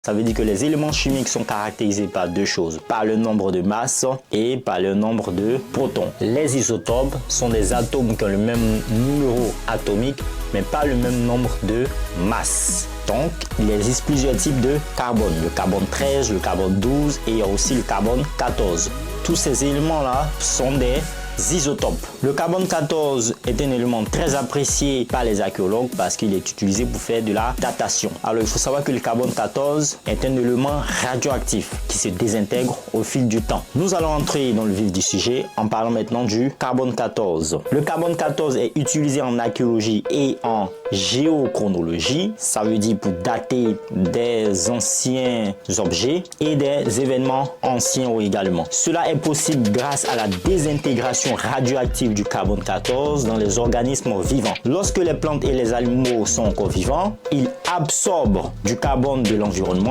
Ça veut dire que les éléments chimiques sont caractérisés par deux choses, par le nombre de masses et par le nombre de protons. Les isotopes sont des atomes qui ont le même numéro atomique, mais pas le même nombre de masses. Donc, il existe plusieurs types de carbone. Le carbone 13, le carbone 12 et il y a aussi le carbone 14. Tous ces éléments-là sont des isotopes. Le carbone 14 est un élément très apprécié par les archéologues parce qu'il est utilisé pour faire de la datation. Alors il faut savoir que le carbone 14 est un élément radioactif qui se désintègre au fil du temps. Nous allons entrer dans le vif du sujet en parlant maintenant du carbone 14. Le carbone 14 est utilisé en archéologie et en géochronologie. Ça veut dire pour dater des anciens objets et des événements anciens également. Cela est possible grâce à la désintégration radioactive du carbone 14 dans les organismes vivants. Lorsque les plantes et les animaux sont encore vivants, ils absorbent du carbone de l'environnement